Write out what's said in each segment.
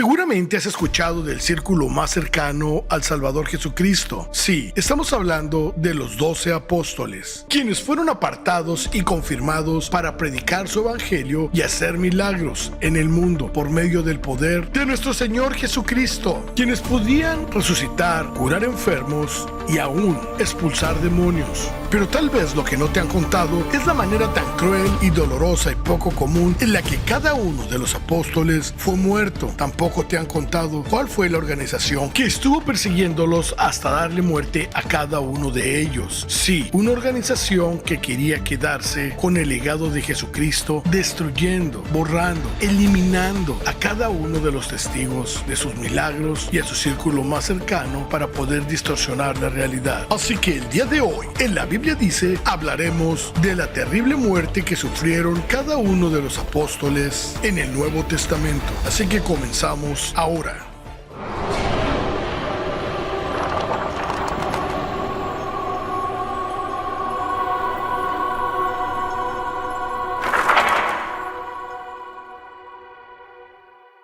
Seguramente has escuchado del círculo más cercano al Salvador Jesucristo. Sí, estamos hablando de los 12 apóstoles, quienes fueron apartados y confirmados para predicar su evangelio y hacer milagros en el mundo por medio del poder de nuestro Señor Jesucristo, quienes podían resucitar, curar enfermos y aún expulsar demonios. Pero tal vez lo que no te han contado es la manera tan cruel y dolorosa y poco común en la que cada uno de los apóstoles fue muerto. Tampoco te han contado cuál fue la organización que estuvo persiguiéndolos hasta darle muerte a cada uno de ellos. Sí, una organización que quería quedarse con el legado de Jesucristo, destruyendo, borrando, eliminando a cada uno de los testigos de sus milagros y a su círculo más cercano para poder distorsionar la realidad. Así que el día de hoy, en la Biblia dice, hablaremos de la terrible muerte que sufrieron cada uno de los apóstoles en el Nuevo Testamento. Así que comenzamos ahora.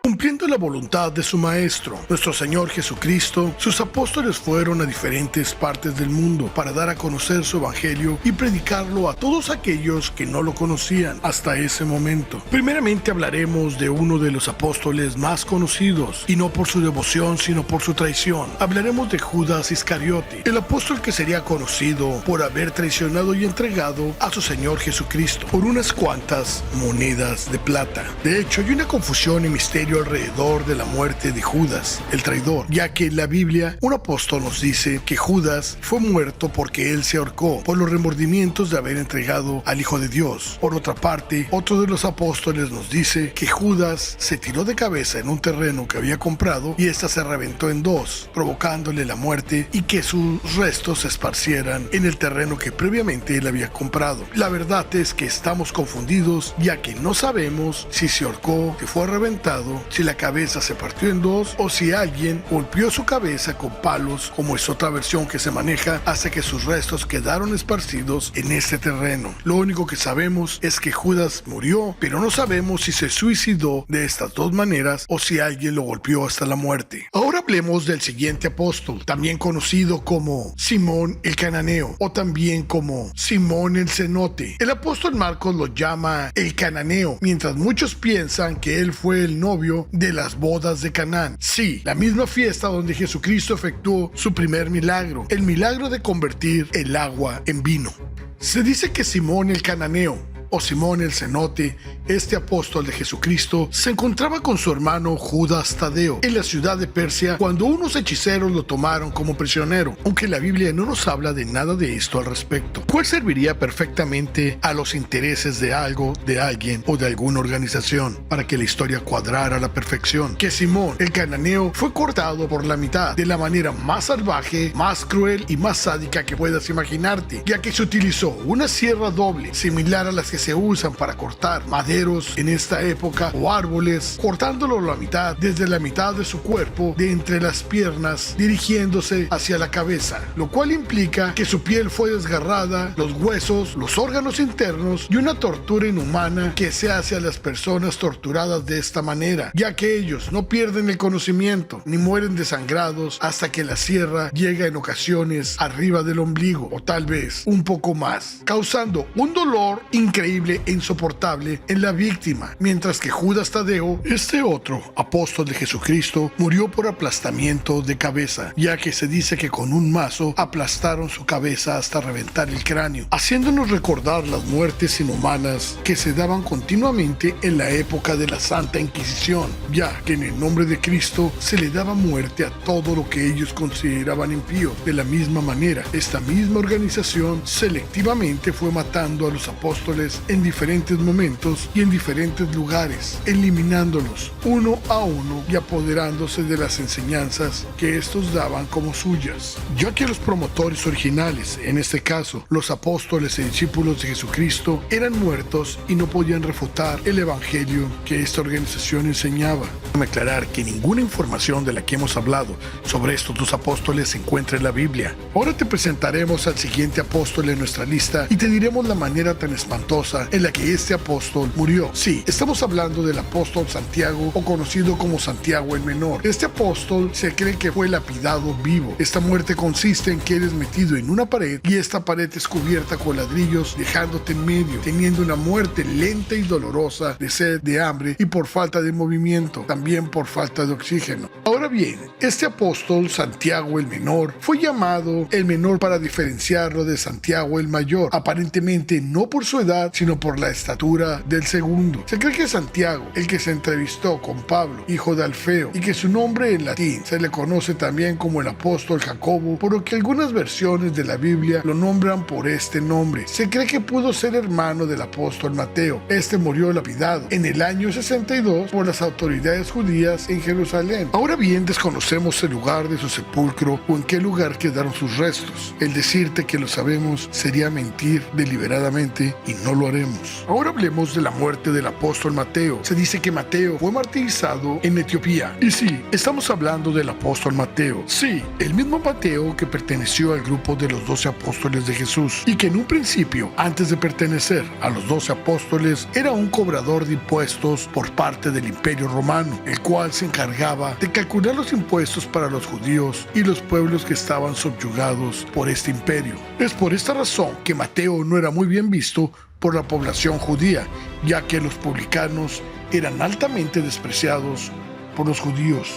Cumpliendo la voluntad de su Maestro, nuestro Señor Jesucristo, sus apóstoles fueron a diferentes partes del mundo para dar a conocer su evangelio y predicarlo a todos aquellos que no lo conocían hasta ese momento. Primeramente hablaremos de uno de los apóstoles más conocidos, y no por su devoción, sino por su traición. Hablaremos de Judas Iscariote, el apóstol que sería conocido por haber traicionado y entregado a su Señor Jesucristo por unas cuantas monedas de plata. De hecho, hay una confusión y misterio alrededor de la muerte de Judas, el traidor, ya que en la Biblia un apóstol nos dice que Judas fue muerto porque él se ahorcó por los remordimientos de haber entregado al Hijo de Dios. Por otra parte, otro de los apóstoles nos dice que Judas se tiró de cabeza en un terreno que había comprado y ésta se reventó en dos, provocándole la muerte, y que sus restos se esparcieran en el terreno que previamente él había comprado. La verdad es que estamos confundidos, ya que no sabemos si se ahorcó, si fue reventado, si la cabeza se partió en dos o si alguien golpeó su cabeza con palos, como es otra versión que se maneja, hasta que sus restos quedaron esparcidos en este terreno. Lo único que sabemos es que Judas murió, pero no sabemos si se suicidó de estas dos maneras o si alguien lo golpeó hasta la muerte. Ahora hablemos del siguiente apóstol, también conocido como Simón el Cananeo o también como Simón el Cenote. El apóstol Marcos lo llama el Cananeo, mientras muchos piensan que él fue el novio de las bodas de Canaán. Sí, la misma fiesta donde Jesucristo efectuó su primer milagro, el milagro de convertir el agua en vino. Se dice que Simón el Cananeo o Simón el Cenote, este apóstol de Jesucristo, se encontraba con su hermano Judas Tadeo en la ciudad de Persia cuando unos hechiceros lo tomaron como prisionero, aunque la Biblia no nos habla de nada de esto al respecto, cual serviría perfectamente a los intereses de algo, de alguien o de alguna organización para que la historia cuadrara a la perfección. Que Simón el Cananeo fue cortado por la mitad de la manera más salvaje, más cruel y más sádica que puedas imaginarte, ya que se utilizó una sierra doble similar a las que se usan para cortar maderos en esta época o árboles, cortándolo a la mitad, desde la mitad de su cuerpo, de entre las piernas, dirigiéndose hacia la cabeza, lo cual implica que su piel fue desgarrada, los huesos, los órganos internos, y una tortura inhumana que se hace a las personas torturadas de esta manera, ya que ellos no pierden el conocimiento ni mueren desangrados hasta que la sierra llega en ocasiones arriba del ombligo o tal vez un poco más, causando un dolor increíble e insoportable en la víctima, mientras que Judas Tadeo, este otro apóstol de Jesucristo, murió por aplastamiento de cabeza, ya que se dice que con un mazo aplastaron su cabeza hasta reventar el cráneo, haciéndonos recordar las muertes inhumanas que se daban continuamente en la época de la Santa Inquisición, ya que en el nombre de Cristo se le daba muerte a todo lo que ellos consideraban impío. De la misma manera, esta misma organización selectivamente fue matando a los apóstoles en diferentes momentos y en diferentes lugares, eliminándolos uno a uno y apoderándose de las enseñanzas que estos daban como suyas, ya que los promotores originales, en este caso los apóstoles y discípulos de Jesucristo, eran muertos y no podían refutar el evangelio que esta organización enseñaba. Déjame aclarar que ninguna información de la que hemos hablado sobre estos dos apóstoles se encuentra en la Biblia. Ahora te presentaremos al siguiente apóstol en nuestra lista y te diremos la manera tan espantosa dolorosa en la que este apóstol murió. Sí, estamos hablando del apóstol Santiago, o conocido como Santiago el Menor. Este apóstol se cree que fue lapidado vivo. Esta muerte consiste en que eres metido en una pared y esta pared es cubierta con ladrillos, dejándote en medio, teniendo una muerte lenta y dolorosa de sed, de hambre y por falta de movimiento, también por falta de oxígeno. Ahora bien, este apóstol Santiago el Menor fue llamado el menor para diferenciarlo de Santiago el Mayor, aparentemente no por su edad, sino por la estatura del segundo. Se cree que Santiago, el que se entrevistó con Pablo, hijo de Alfeo, y que su nombre en latín se le conoce también como el apóstol Jacobo, por lo que algunas versiones de la Biblia lo nombran por este nombre. Se cree que pudo ser hermano del apóstol Mateo. Este murió lapidado en el año 62 por las autoridades judías en Jerusalén. Ahora bien, desconocemos el lugar de su sepulcro o en qué lugar quedaron sus restos. El decirte que lo sabemos sería mentir deliberadamente y no lo haremos. Ahora hablemos de la muerte del apóstol Mateo. Se dice que Mateo fue martirizado en Etiopía. Y sí, estamos hablando del apóstol Mateo. Sí, el mismo Mateo que perteneció al grupo de los 12 apóstoles de Jesús y que en un principio, antes de pertenecer a los 12 apóstoles, era un cobrador de impuestos por parte del Imperio Romano, el cual se encargaba de calcular los impuestos para los judíos y los pueblos que estaban subyugados por este imperio. Es por esta razón que Mateo no era muy bien visto por la población judía, ya que los publicanos eran altamente despreciados por los judíos.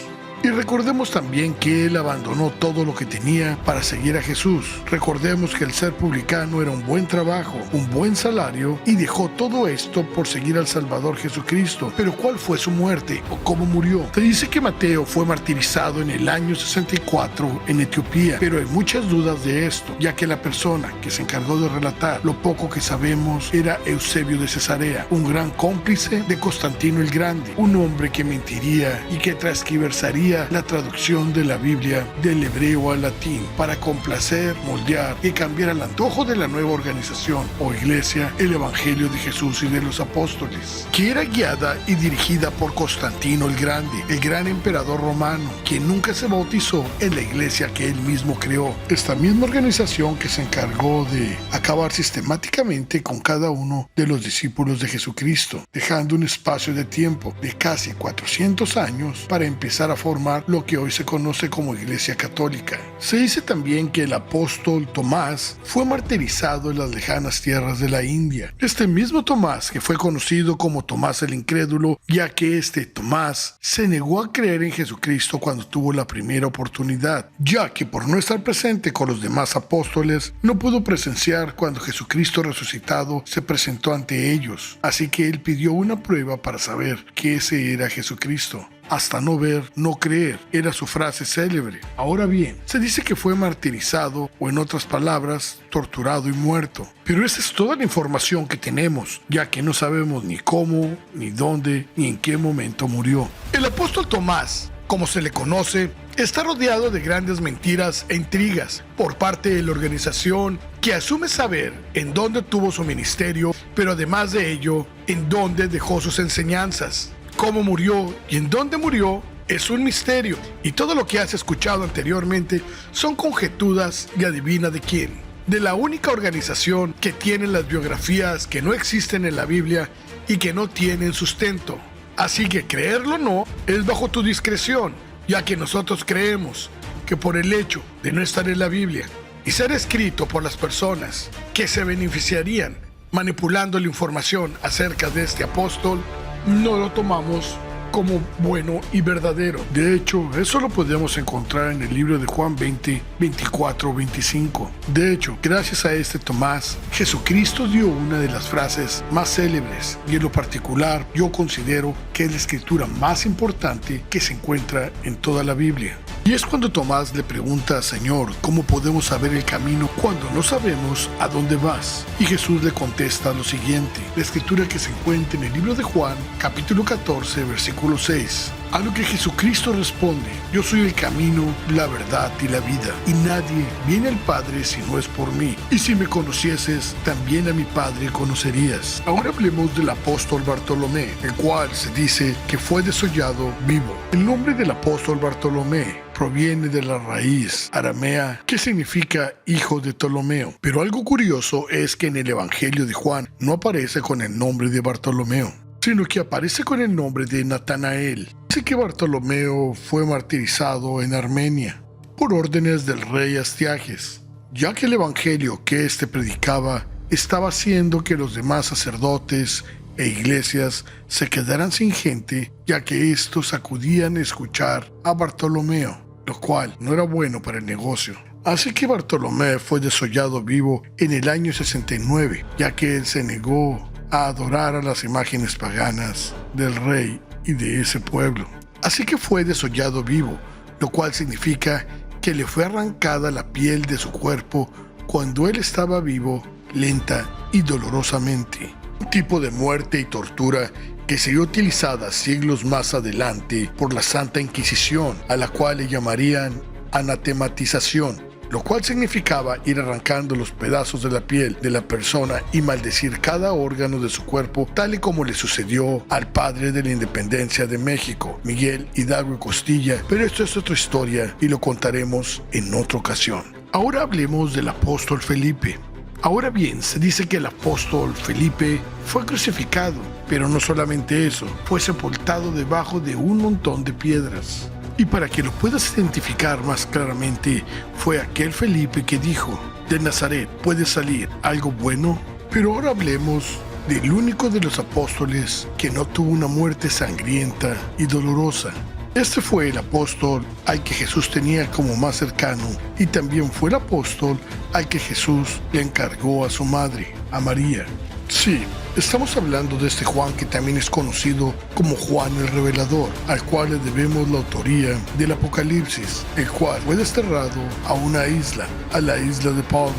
Y recordemos también que él abandonó todo lo que tenía para seguir a Jesús. Recordemos que el ser publicano era un buen trabajo, un buen salario, y dejó todo esto por seguir al Salvador Jesucristo. Pero ¿cuál fue su muerte o cómo murió? Se dice que Mateo fue martirizado en el año 64 en Etiopía, pero hay muchas dudas de esto, ya que la persona que se encargó de relatar lo poco que sabemos era Eusebio de Cesarea, un gran cómplice de Constantino el Grande, un hombre que mentiría y que transquiversaría la traducción de la Biblia del hebreo al latín para complacer, moldear y cambiar al antojo de la nueva organización o iglesia el Evangelio de Jesús y de los apóstoles, que era guiada y dirigida por Constantino el Grande, el gran emperador romano, quien nunca se bautizó en la iglesia que él mismo creó. Esta misma organización que se encargó de acabar sistemáticamente con cada uno de los discípulos de Jesucristo, dejando un espacio de tiempo de casi 400 años para empezar a formar lo que hoy se conoce como Iglesia Católica. Se dice también que el apóstol Tomás fue martirizado en las lejanas tierras de la India. Este mismo Tomás, que fue conocido como Tomás el Incrédulo, ya que este Tomás se negó a creer en Jesucristo cuando tuvo la primera oportunidad, ya que por no estar presente con los demás apóstoles, no pudo presenciar cuando Jesucristo resucitado se presentó ante ellos. Así que él pidió una prueba para saber que ese era Jesucristo. Hasta no ver, no creer, era su frase célebre. Ahora bien, se dice que fue martirizado, o en otras palabras, torturado y muerto. Pero esa es toda la información que tenemos, ya que no sabemos ni cómo, ni dónde, ni en qué momento murió. El apóstol Tomás, como se le conoce, está rodeado de grandes mentiras e intrigas por parte de la organización que asume saber en dónde tuvo su ministerio, pero además de ello, en dónde dejó sus enseñanzas. Cómo murió y en dónde murió es un misterio, y todo lo que has escuchado anteriormente son conjeturas y adivina de quién. De la única organización que tiene las biografías que no existen en la Biblia y que no tienen sustento. Así que creerlo o no es bajo tu discreción, ya que nosotros creemos que por el hecho de no estar en la Biblia y ser escrito por las personas que se beneficiarían manipulando la información acerca de este apóstol, no lo tomamos como bueno y verdadero. De hecho, eso lo podemos encontrar en el libro de Juan 20, 24, 25. De hecho, gracias a este Tomás, Jesucristo dio una de las frases más célebres, y en lo particular yo considero que es la escritura más importante que se encuentra en toda la Biblia. Y es cuando Tomás le pregunta: Señor, ¿cómo podemos saber el camino cuando no sabemos a dónde vas? Y Jesús le contesta lo siguiente, la escritura que se encuentra en el libro de Juan, capítulo 14, versículo 6. A lo que Jesucristo responde: yo soy el camino, la verdad y la vida, y nadie viene al Padre si no es por mí. Y si me conocieses, también a mi Padre conocerías. Ahora hablemos del apóstol Bartolomé, el cual se dice que fue desollado vivo. El nombre del apóstol Bartolomé proviene de la raíz aramea que significa hijo de Ptolomeo. Pero algo curioso es que en el Evangelio de Juan no aparece con el nombre de Bartolomeo, sino que aparece con el nombre de Natanael. Dice que Bartolomeo fue martirizado en Armenia por órdenes del rey Astiages, ya que el evangelio que éste predicaba estaba haciendo que los demás sacerdotes e iglesias se quedaran sin gente, ya que estos acudían a escuchar a Bartolomeo, lo cual no era bueno para el negocio. Así que Bartolomé fue desollado vivo en el año 69, ya que él se negó a adorar a las imágenes paganas del rey y de ese pueblo. Así que fue desollado vivo, lo cual significa que le fue arrancada la piel de su cuerpo cuando él estaba vivo, lenta y dolorosamente. Un tipo de muerte y tortura que sería utilizada siglos más adelante por la Santa Inquisición, a la cual le llamarían anatematización, lo cual significaba ir arrancando los pedazos de la piel de la persona y maldecir cada órgano de su cuerpo, tal y como le sucedió al padre de la independencia de México, Miguel Hidalgo y Costilla, pero esto es otra historia y lo contaremos en otra ocasión. Ahora hablemos del apóstol Felipe. Ahora bien, se dice que el apóstol Felipe fue crucificado, pero no solamente eso, fue sepultado debajo de un montón de piedras. Y para que lo puedas identificar más claramente, fue aquel Felipe que dijo: de Nazaret puede salir algo bueno. Pero ahora hablemos del único de los apóstoles que no tuvo una muerte sangrienta y dolorosa. Este fue el apóstol al que Jesús tenía como más cercano, y también fue el apóstol al que Jesús le encargó a su madre, a María. Sí, estamos hablando de este Juan que también es conocido como Juan el Revelador, al cual le debemos la autoría del Apocalipsis, el cual fue desterrado a una isla, a la isla de Patmos.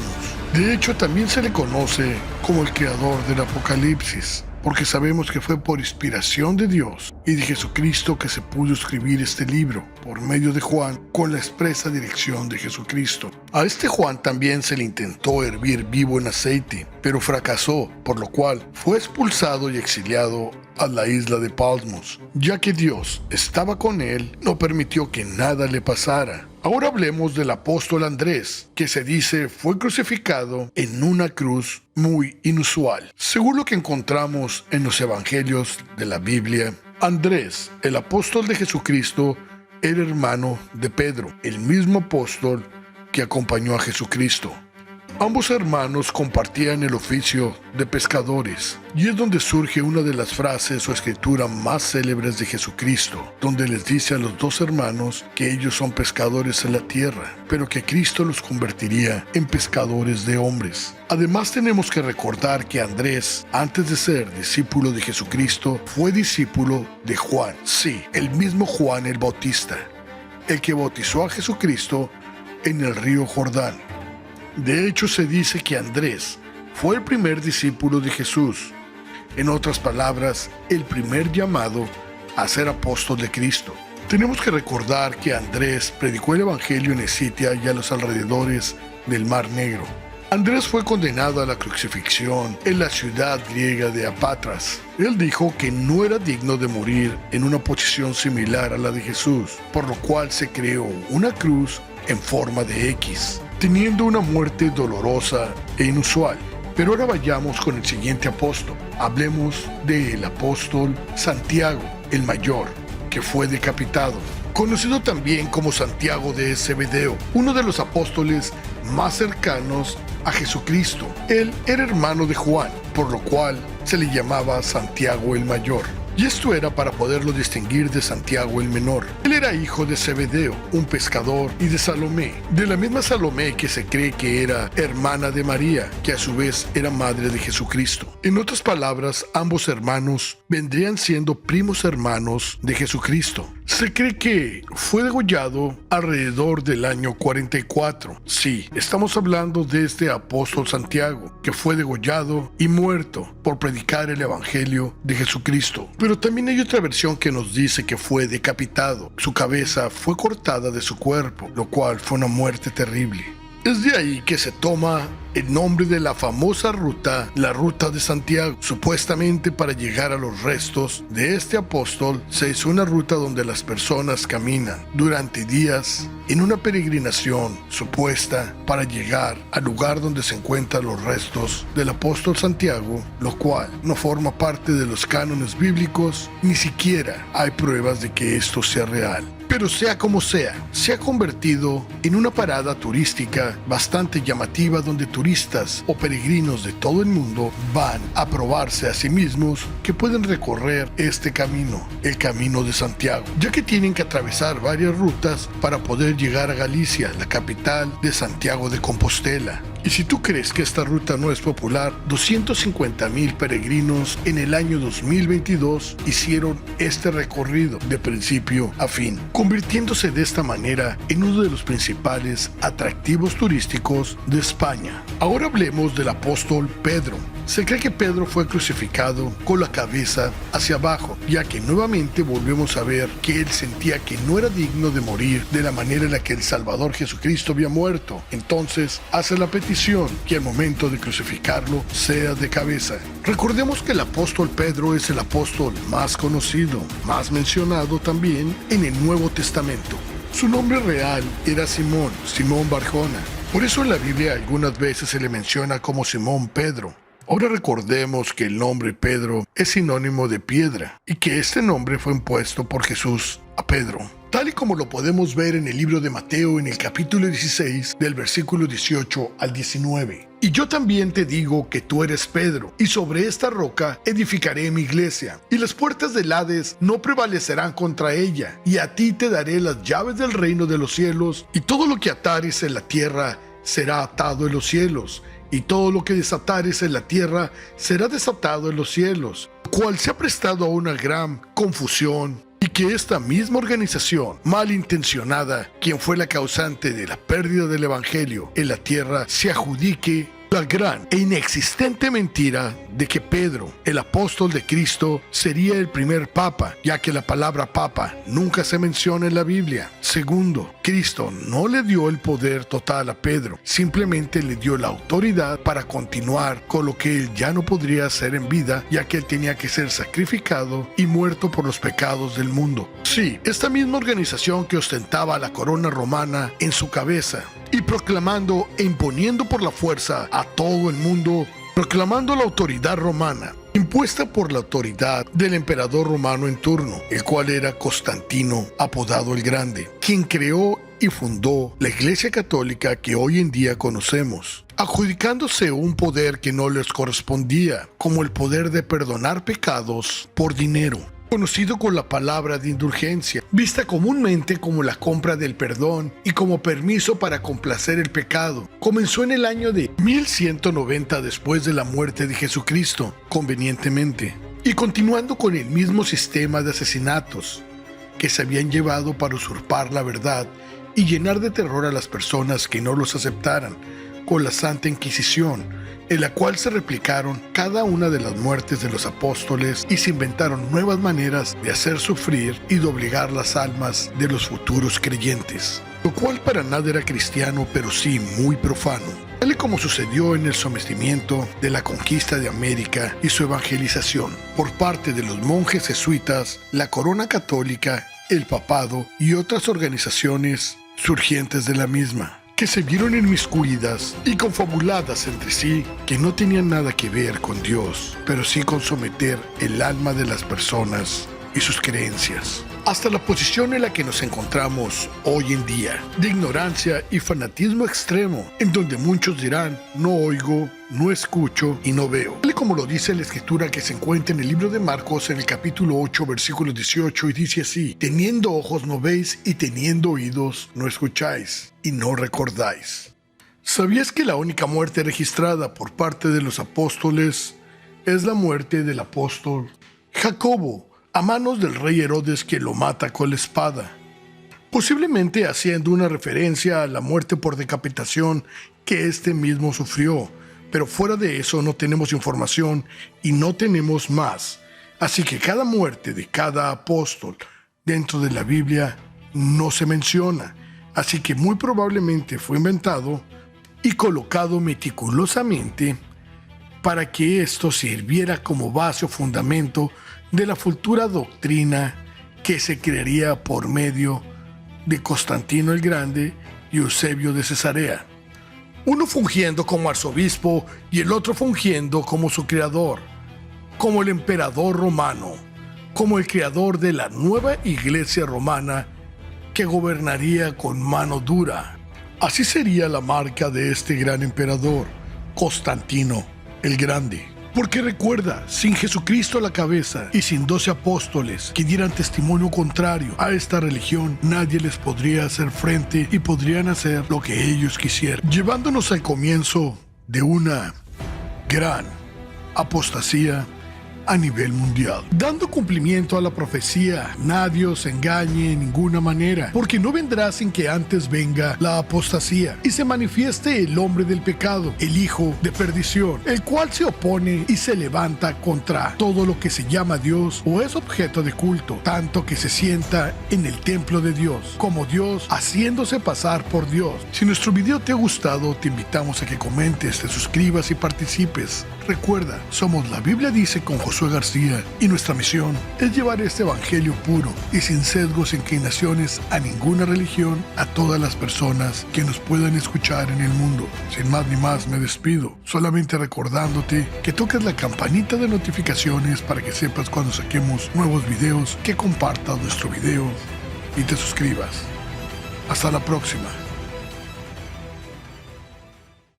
De hecho, también se le conoce como el creador del Apocalipsis, porque sabemos que fue por inspiración de Dios y de Jesucristo que se pudo escribir este libro, por medio de Juan, con la expresa dirección de Jesucristo. A este Juan también se le intentó hervir vivo en aceite, pero fracasó, por lo cual fue expulsado y exiliado a la isla de Patmos. Ya que Dios estaba con él, no permitió que nada le pasara. Ahora hablemos del apóstol Andrés, que se dice fue crucificado en una cruz muy inusual. Según lo que encontramos en los evangelios de la Biblia, Andrés, el apóstol de Jesucristo, era hermano de Pedro, el mismo apóstol que acompañó a Jesucristo. Ambos hermanos compartían el oficio de pescadores, y es donde surge una de las frases o escritura más célebres de Jesucristo, donde les dice a los dos hermanos que ellos son pescadores en la tierra, pero que Cristo los convertiría en pescadores de hombres. Además, tenemos que recordar que Andrés, antes de ser discípulo de Jesucristo, fue discípulo de Juan, sí, el mismo Juan el Bautista, el que bautizó a Jesucristo en el río Jordán. De hecho, se dice que Andrés fue el primer discípulo de Jesús. En otras palabras, el primer llamado a ser apóstol de Cristo. Tenemos que recordar que Andrés predicó el evangelio en Escitia y a los alrededores del Mar Negro. Andrés fue condenado a la crucifixión en la ciudad griega de Apatras. Él dijo que no era digno de morir en una posición similar a la de Jesús, por lo cual se creó una cruz en forma de X, teniendo una muerte dolorosa e inusual. Pero ahora vayamos con el siguiente apóstol. Hablemos del apóstol Santiago, el mayor, que fue decapitado. Conocido también como Santiago de Zebedeo, uno de los apóstoles más cercanos a Jesucristo. Él era hermano de Juan, por lo cual se le llamaba Santiago el Mayor. Y esto era para poderlo distinguir de Santiago el Menor. Él era hijo de Zebedeo, un pescador, y de Salomé, de la misma Salomé que se cree que era hermana de María, que a su vez era madre de Jesucristo. En otras palabras, ambos hermanos vendrían siendo primos hermanos de Jesucristo. Se cree que fue degollado alrededor del año 44. Sí, estamos hablando de este apóstol Santiago, que fue degollado y muerto por predicar el evangelio de Jesucristo. Pero también hay otra versión que nos dice que fue decapitado. Su cabeza fue cortada de su cuerpo, lo cual fue una muerte terrible. Es de ahí que se toma el nombre de la famosa ruta, la Ruta de Santiago. Supuestamente para llegar a los restos de este apóstol se hizo una ruta donde las personas caminan durante días en una peregrinación supuesta para llegar al lugar donde se encuentran los restos del apóstol Santiago, lo cual no forma parte de los cánones bíblicos, ni siquiera hay pruebas de que esto sea real. Pero sea como sea, se ha convertido en una parada turística bastante llamativa donde turistas o peregrinos de todo el mundo van a probarse a sí mismos que pueden recorrer este camino, el Camino de Santiago, ya que tienen que atravesar varias rutas para poder llegar a Galicia, la capital de Santiago de Compostela. Y si tú crees que esta ruta no es popular, 250,000 peregrinos en el año 2022 hicieron este recorrido de principio a fin, convirtiéndose de esta manera en uno de los principales atractivos turísticos de España. Ahora hablemos del apóstol Pedro. Se cree que Pedro fue crucificado con la cabeza hacia abajo, ya que nuevamente volvemos a ver que él sentía que no era digno de morir de la manera en la que el Salvador Jesucristo había muerto. Entonces hace la petición que al momento de crucificarlo sea de cabeza. Recordemos que el apóstol Pedro es el apóstol más conocido, más mencionado también en el Nuevo Testamento. Su nombre real era Simón Barjona. Por eso en la Biblia algunas veces se le menciona como Simón Pedro. Ahora recordemos que el nombre Pedro es sinónimo de piedra y que este nombre fue impuesto por Jesús a Pedro, tal y como lo podemos ver en el libro de Mateo en el capítulo 16 del versículo 18 al 19. Y yo también te digo que tú eres Pedro, y sobre esta roca edificaré mi iglesia, y las puertas del Hades no prevalecerán contra ella, y a ti te daré las llaves del reino de los cielos, y todo lo que atares en la tierra será atado en los cielos, y todo lo que desatares en la tierra será desatado en los cielos, cual se ha prestado a una gran confusión, y que esta misma organización malintencionada, quien fue la causante de la pérdida del evangelio en la tierra, se adjudique la gran e inexistente mentira de que Pedro, el apóstol de Cristo, sería el primer papa, ya que la palabra papa nunca se menciona en la Biblia. Segundo, Cristo no le dio el poder total a Pedro, simplemente le dio la autoridad para continuar con lo que él ya no podría hacer en vida, ya que él tenía que ser sacrificado y muerto por los pecados del mundo. Sí, esta misma organización que ostentaba la corona romana en su cabeza, y proclamando e imponiendo por la fuerza a todo el mundo, proclamando la autoridad romana, impuesta por la autoridad del emperador romano en turno, el cual era Constantino, apodado el Grande, quien creó y fundó la Iglesia Católica que hoy en día conocemos, adjudicándose un poder que no les correspondía, como el poder de perdonar pecados por dinero, conocido con la palabra de indulgencia, vista comúnmente como la compra del perdón y como permiso para complacer el pecado. Comenzó en el año de 1190 después de la muerte de Jesucristo, convenientemente, y continuando con el mismo sistema de asesinatos que se habían llevado para usurpar la verdad y llenar de terror a las personas que no los aceptaran, con la Santa Inquisición, en la cual se replicaron cada una de las muertes de los apóstoles y se inventaron nuevas maneras de hacer sufrir y doblegar las almas de los futuros creyentes, lo cual para nada era cristiano, pero sí muy profano, tal y como sucedió en el sometimiento de la conquista de América y su evangelización por parte de los monjes jesuitas, la corona católica, el papado y otras organizaciones surgientes de la misma, que se vieron inmiscuidas y confabuladas entre sí, que no tenían nada que ver con Dios, pero sí con someter el alma de las personas y sus creencias, hasta la posición en la que nos encontramos hoy en día, de ignorancia y fanatismo extremo, en donde muchos dirán, no oigo, no escucho y no veo. Tal y como lo dice la escritura que se encuentra en el libro de Marcos en el capítulo 8, versículo 18, y dice así: teniendo ojos no veis y teniendo oídos no escucháis y no recordáis. ¿Sabías que la única muerte registrada por parte de los apóstoles es la muerte del apóstol Jacobo, a manos del rey Herodes, que lo mata con la espada, posiblemente haciendo una referencia a la muerte por decapitación que éste mismo sufrió, pero fuera de eso no tenemos información y no tenemos más. Así que cada muerte de cada apóstol dentro de la Biblia no se menciona, así que muy probablemente fue inventado y colocado meticulosamente para que esto sirviera como base o fundamento de la futura doctrina que se crearía por medio de Constantino el Grande y Eusebio de Cesarea, uno fungiendo como arzobispo y el otro fungiendo como su creador, como el emperador romano, como el creador de la nueva iglesia romana que gobernaría con mano dura. Así sería la marca de este gran emperador, Constantino el Grande. Porque recuerda, sin Jesucristo a la cabeza y sin 12 apóstoles que dieran testimonio contrario a esta religión, nadie les podría hacer frente y podrían hacer lo que ellos quisieran, llevándonos al comienzo de una gran apostasía a nivel mundial, dando cumplimiento a la profecía. Nadie os engañe en ninguna manera, porque no vendrá sin que antes venga la apostasía y se manifieste el hombre del pecado, el hijo de perdición, el cual se opone y se levanta contra todo lo que se llama Dios o es objeto de culto, tanto que se sienta en el templo de Dios como Dios, haciéndose pasar por Dios. Si nuestro video te ha gustado, te invitamos a que comentes, te suscribas y participes. Recuerda, somos La Biblia Dice con Josué García y nuestra misión es llevar este evangelio puro y sin sesgos e inclinaciones a ninguna religión a todas las personas que nos puedan escuchar en el mundo. Sin más ni más me despido, solamente recordándote que toques la campanita de notificaciones para que sepas cuando saquemos nuevos videos, que compartas nuestro video y te suscribas. Hasta la próxima.